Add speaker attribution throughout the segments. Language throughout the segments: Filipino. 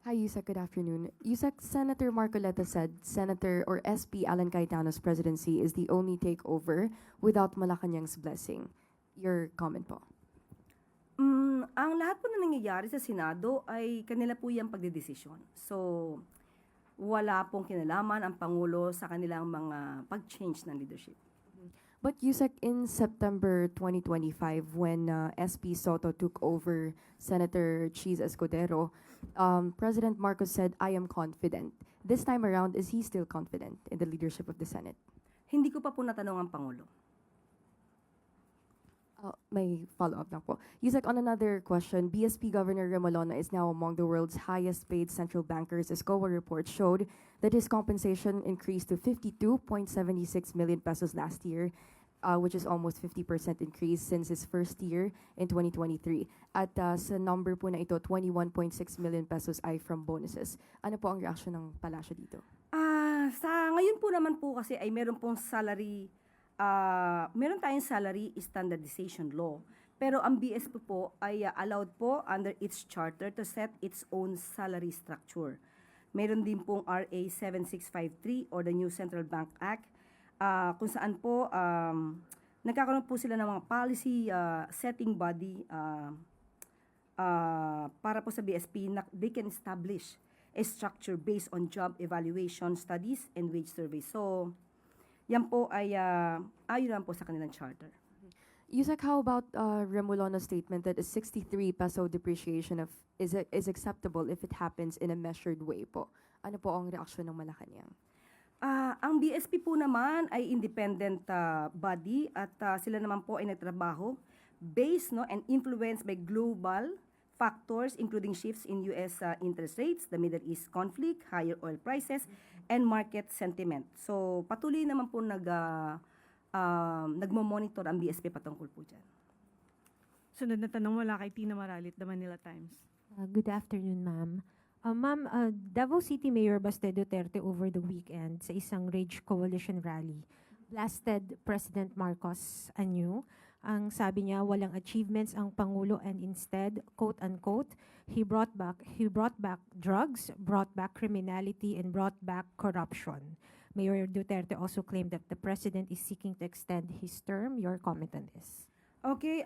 Speaker 1: Hi, Yusek. Good afternoon. Yusek, Senator Marcoleta said Senator or SP Alan Cayetano's presidency is the only takeover without Malacanang's blessing. Your comment po.
Speaker 2: Ang lahat po na nangyayari sa Senado ay kanila po yung pagdedesisyon. So, wala pong kinalaman ang Pangulo sa kanilang mga pag-change ng leadership.
Speaker 1: But Yusek, in September 2025, when SP Soto took over Senator Cheese Escudero, President Marcos said, "I am confident." This time around, is he still confident in the leadership of the Senate?
Speaker 2: Hindi ko pa po natanong ang Pangulo.
Speaker 1: May follow-up lang po. Yusek, on another question, BSP Governor Remolona is now among the world's highest paid central bankers as COA report showed that his compensation increased to 52.76 million pesos last year, which is almost 50% increase since his first year in 2023. At sa number po na ito, 21.6 million pesos ay from bonuses. Ano po ang reaksyon ng palasyo dito?
Speaker 2: Sa ngayon po naman po kasi ay meron pong salary, meron tayong salary standardization law. Pero ang BSP po ay allowed po under its charter to set its own salary structure. Meron din pong RA 7653 or the New Central Bank Act kung saan po nagkakaroon po sila ng mga policy setting body para po sa BSP na they can establish a structure based on job evaluation studies and wage surveys. So, yan po ay ayon lang po sa kanilang charter.
Speaker 1: Yusek, how about Remolona's statement that a 63 peso depreciation is acceptable if it happens in a measured way po? Ano po ang reaksyon ng Malacanang?
Speaker 2: Ang BSP po naman ay independent body at sila naman po ay nagtrabaho based and influenced by global factors including shifts in US interest rates, the Middle East conflict, higher oil prices, and market sentiment. So patuloy naman po nagmo-monitor ang BSP patungkol po dyan.
Speaker 3: Sunod na tanong mula kay Tina Maralit, The Manila Times.
Speaker 4: Good afternoon, ma'am. Ma'am, Davao City Mayor Baste Duterte over the weekend sa isang Rage Coalition rally blasted President Marcos anew. Ang sabi niya, walang achievements ang Pangulo and instead, quote-unquote, he brought back drugs, brought back criminality, and brought back corruption. Mayor Duterte also claimed that the President is seeking to extend his term. Your comment on this?
Speaker 2: Okay,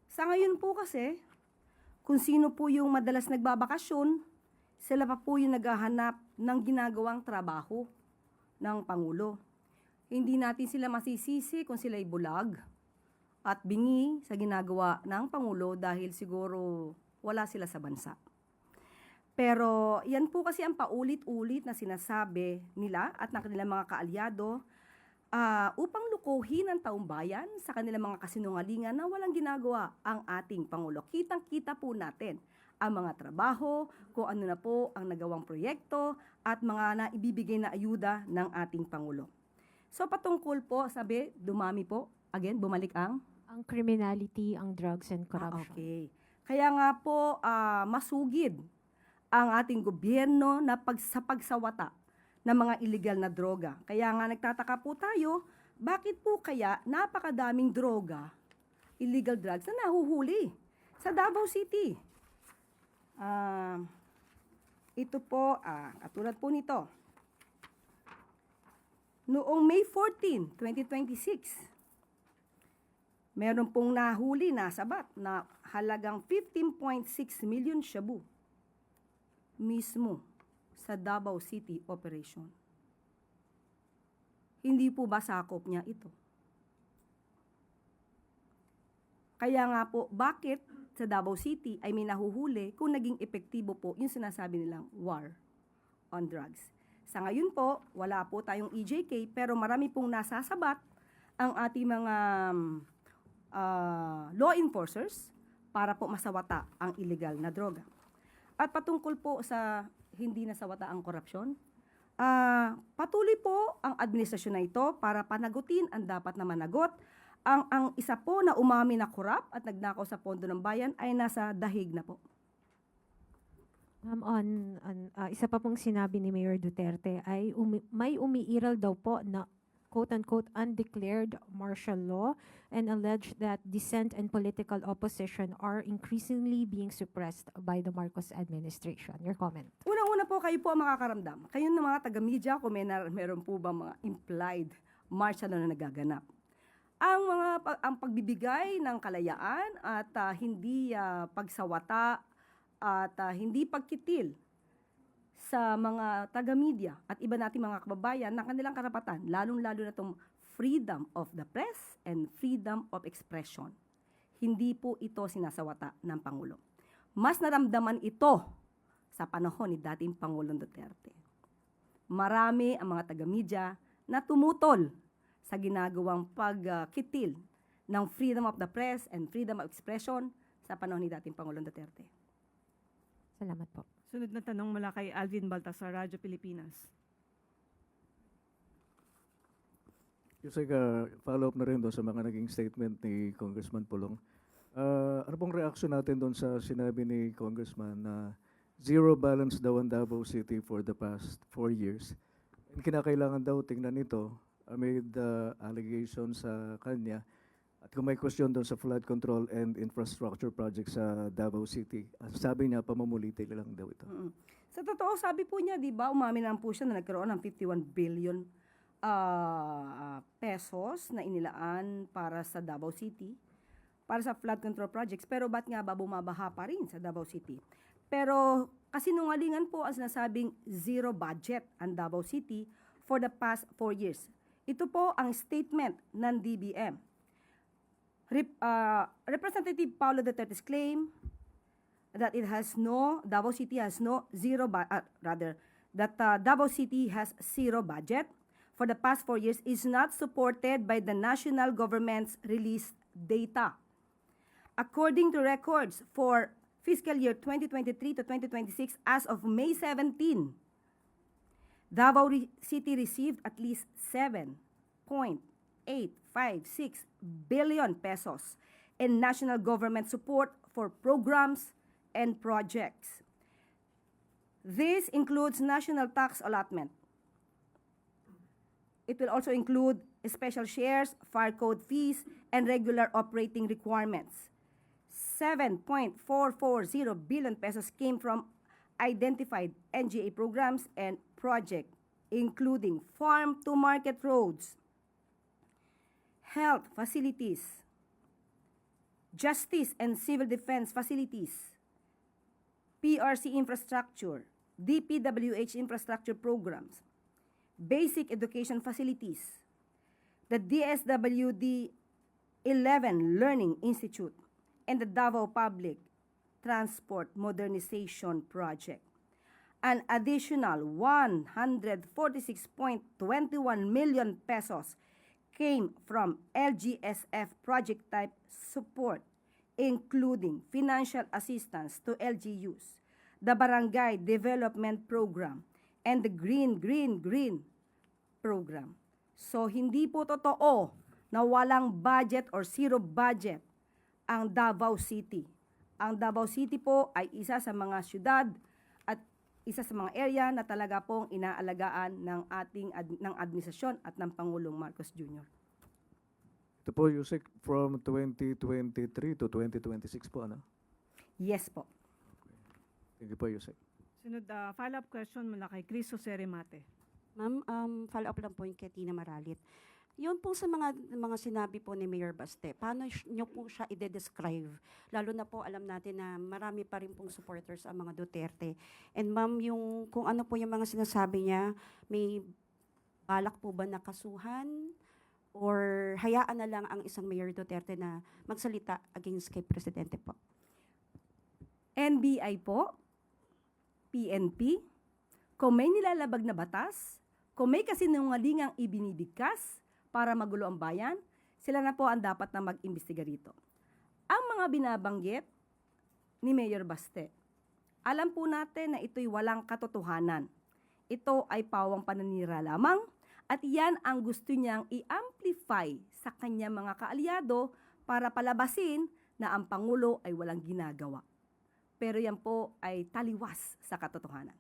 Speaker 2: sa ngayon po kasi, kung sino po yung madalas nagbabakasyon, sila pa po yung naghahanap ng ginagawang trabaho ng Pangulo. Hindi natin sila masisisi kung sila'y bulag at bingi sa ginagawa ng Pangulo dahil siguro wala sila sa bansa. Pero yan po kasi ang paulit-ulit na sinasabi nila at ng kanilang mga kaalyado upang lukuhin ang taong bayan sa kanilang mga kasinungalingan na walang ginagawa ang ating Pangulo. Kitang-kita po natin ang mga trabaho, kung ano na po ang nagawang proyekto at mga naibibigay na ayuda ng ating Pangulo. So patungkol po, sabi, dumami po, again, bumalik ang?
Speaker 4: Ang criminality, ang drugs and corruption.
Speaker 2: Okay. Kaya nga po, masugid ang ating gobyerno na sa pagsawata ng mga illegal na droga. Kaya nga nagtataka po tayo, bakit po kaya napakadaming droga, illegal drugs na nahuhuli sa Davao City? Ito po, katulad po nito. Noong May 14, 2026, meron pong nahuli na sabat na halagang 15.6 million shabu mismo sa Davao City operation. Hindi po ba sakop niya ito? Kaya nga po, bakit sa Davao City ay may nahuhuli kung naging epektibo po yung sinasabi nilang war on drugs? Sa ngayon po, wala po tayong EJK pero marami pong nasasabat ang ating mga law enforcers para po masawata ang illegal na droga. At patungkol po sa hindi nasawata ang korupsyon, patuloy po ang administrasyon na ito para panagutin ang dapat na managot. Ang isa po na umami na korap at nagnakaw sa pondo ng bayan ay nasa dahig na po.
Speaker 4: Ma'am, isa pa pong sinabi ni Mayor Duterte ay may umiiral daw po na quote-unquote undeclared martial law and alleged that dissent and political opposition are increasingly being suppressed by the Marcos administration. Your comment.
Speaker 2: Unang-una po, kayo po ang makakaramdam. Kayo ng mga taga-media, kung meron po ba mga implied martial law na nagaganap. Ang pagbibigay ng kalayaan at hindi pagsawata at hindi pagkitil sa mga taga-media at iba nating mga kababayan ng kanilang karapatan, lalong-lalo na itong freedom of the press and freedom of expression. Hindi po ito sinasawata ng Pangulo. Mas naramdaman ito sa panahon ni dating Pangulong Duterte. Marami ang mga taga-media na tumutol sa ginagawang pagkitil ng freedom of the press and freedom of expression sa panahon ni dating Pangulong Duterte.
Speaker 4: Salamat po.
Speaker 3: Sunod na tanong mula kay Alvin Baltasar, Radyo Pilipinas.
Speaker 5: Yusek, follow-up na rin doon sa mga naging statement ni Congressman Pulong. Ano pong reaction natin doon sa sinabi ni Congressman na zero balance daw ang Davao City for the past 4 years? And kinakailangan daw tingnan ito amid allegations sa kanya. At kung may question doon sa flood control and infrastructure project sa Davao City, sabi niya pamumulitin lang daw ito.
Speaker 2: Sa totoo, sabi po niya, di ba, umamin naman po siya na nagkaroon ng 51 billion pesos na inilaan para sa Davao City, para sa flood control projects. Pero ba't nga ba bumabaha pa rin sa Davao City? Pero kasinungalingan po ang sinasabing zero budget ang Davao City for the past 4 years. Ito po ang statement ng DBM. Representative Paulo Duterte's claim that Davao City has Davao City has zero budget for the past 4 years is not supported by the national government's released data. According to records for fiscal year 2023 to 2026 as of May 17, Davao City received at least 7.856 billion pesos in national government support for programs and projects. This includes national tax allotment. It will also include special shares, fire code fees, and regular operating requirements. 7.440 billion pesos came from identified NGA programs and projects, including farm-to-market roads, health facilities, justice and civil defense facilities, PRC infrastructure, DPWH infrastructure programs, basic education facilities, the DSWD 11 Learning Institute, and the Davao Public Transport Modernization Project. An additional 146.21 million pesos came from LGSF project type support, including financial assistance to LGUs, the Barangay Development Program, and the Green Program. So, hindi po totoo na walang budget or zero budget ang Davao City. Ang Davao City po ay isa sa mga syudad at isa sa mga area na talaga pong inaalagaan ng ng administrasyon at ng Pangulong Marcos Jr.
Speaker 5: Ito po, Yusek, from 2023 to 2026 po, ano?
Speaker 2: Yes po.
Speaker 5: Thank you po, Yusek.
Speaker 3: Sunod, follow-up question mula kay Chris Jose Remate.
Speaker 6: Ma'am, follow-up lang po yung kay Tina Maralit. Yun po sa mga sinabi po ni Mayor Baste, paano nyo po siya i-describe? Lalo na po alam natin na marami pa rin pong supporters ang mga Duterte. And ma'am, kung ano po yung mga sinasabi niya, may balak po ba na kasuhan? Or hayaan na lang ang isang Mayor Duterte na magsalita against kay Presidente po?
Speaker 2: NBI po, PNP, kung may nilalabag na batas, kung may kasinungalingang ibinibigkas para magulo ang bayan, sila na po ang dapat na mag-imbestiga rito. Ang mga binabanggit ni Mayor Baste, alam po natin na ito'y walang katotohanan. Ito ay pawang pananira lamang at yan ang gusto niyang i-amplify sa kanya mga kaalyado para palabasin na ang Pangulo ay walang ginagawa. Pero yan po ay taliwas sa katotohanan.